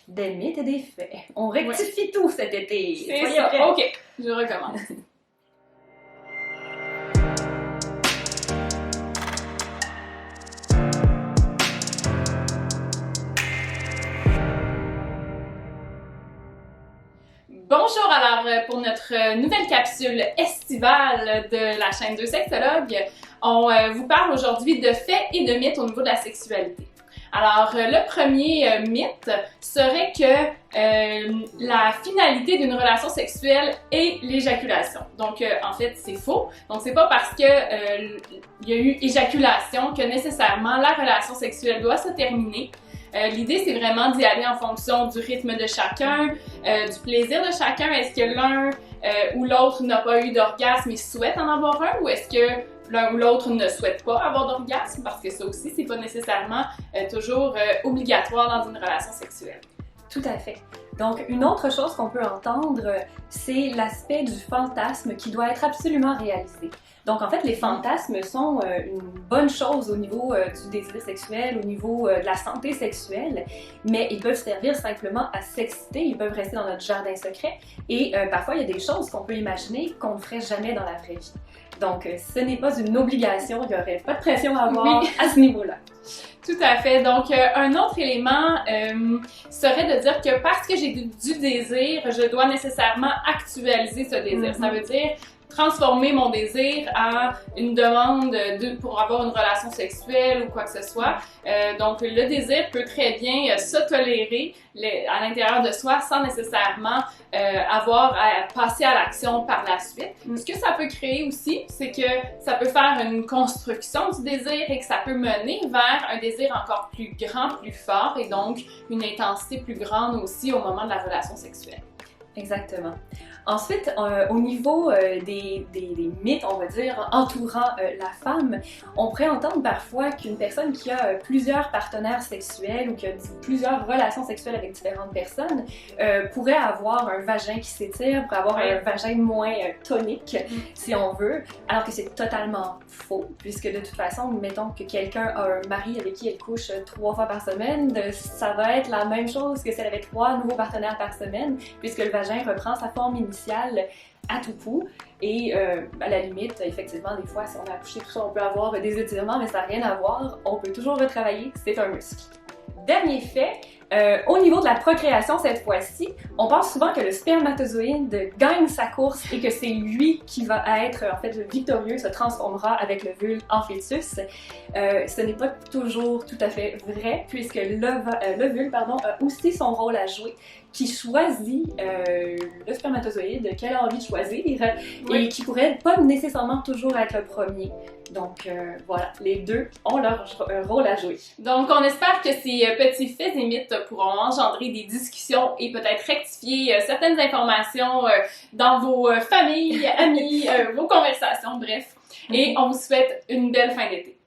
Des mythes et des faits. On rectifie tout cet été. C'est ça. Prêts. OK, je recommence. Bonjour, alors pour notre nouvelle capsule estivale de la chaîne Deux Sexologues, on vous parle aujourd'hui de faits et de mythes au niveau de la sexualité. Alors, le premier mythe serait que la finalité d'une relation sexuelle est l'éjaculation. Donc, en fait, c'est faux. Donc, c'est pas parce que il y a eu éjaculation que nécessairement la relation sexuelle doit se terminer. L'idée, c'est vraiment d'y aller en fonction du rythme de chacun, du plaisir de chacun. Est-ce que l'un ou l'autre n'a pas eu d'orgasme et souhaite en avoir un, ou est-ce que l'un ou l'autre ne souhaite pas avoir d'orgasme? Parce que ça aussi, c'est pas nécessairement toujours obligatoire dans une relation sexuelle. Tout à fait. Donc, une autre chose qu'on peut entendre, c'est l'aspect du fantasme qui doit être absolument réalisé. Donc, en fait, les fantasmes sont une bonne chose au niveau du désir sexuel, au niveau de la santé sexuelle, mais ils peuvent servir simplement à s'exciter, ils peuvent rester dans notre jardin secret, et parfois, il y a des choses qu'on peut imaginer qu'on ne ferait jamais dans la vraie vie. Donc, ce n'est pas une obligation, il n'y aurait pas de pression à avoir à ce niveau-là. Tout à fait. Donc, un autre élément serait de dire que parce que j'ai du désir, je dois nécessairement actualiser ce désir. Ça veut dire transformer mon désir en une demande pour avoir une relation sexuelle ou quoi que ce soit. Donc, le désir peut très bien se tolérer à l'intérieur de soi sans nécessairement avoir à passer à l'action par la suite. Ce que ça peut créer aussi, c'est que ça peut faire une construction du désir et que ça peut mener vers un désir encore plus grand, plus fort et donc une intensité plus grande aussi au moment de la relation sexuelle. Exactement. Ensuite, au niveau des mythes, on va dire, entourant la femme, on pourrait entendre parfois qu'une personne qui a plusieurs partenaires sexuels ou qui a plusieurs relations sexuelles avec différentes personnes pourrait avoir un vagin qui s'étire, pourrait avoir un vagin moins tonique, si on veut, alors que c'est totalement faux, puisque de toute façon, mettons que quelqu'un a un mari avec qui elle couche 3 fois par semaine, ça va être la même chose que si elle avait 3 nouveaux partenaires par semaine, puisque le vagin reprend sa forme initiale à tout coup et à la limite, effectivement, des fois, si on a accouché tout ça, on peut avoir des étirements, mais ça n'a rien à voir, on peut toujours retravailler, c'est un muscle. Dernier fait, au niveau de la procréation cette fois-ci, on pense souvent que le spermatozoïde gagne sa course et que c'est lui qui va être en fait victorieux, se transformera avec l'ovule en fœtus. Ce n'est pas toujours tout à fait vrai puisque l'ovule a aussi son rôle à jouer, qui choisit le spermatozoïde qu'elle a envie de choisir et qui pourrait pas nécessairement toujours être le premier. Donc voilà, les deux ont leur rôle à jouer. Donc on espère que ces petits faits et mythes pourront engendrer des discussions et peut-être rectifier certaines informations dans vos familles, amis, vos conversations, bref. Et on vous souhaite une belle fin d'été.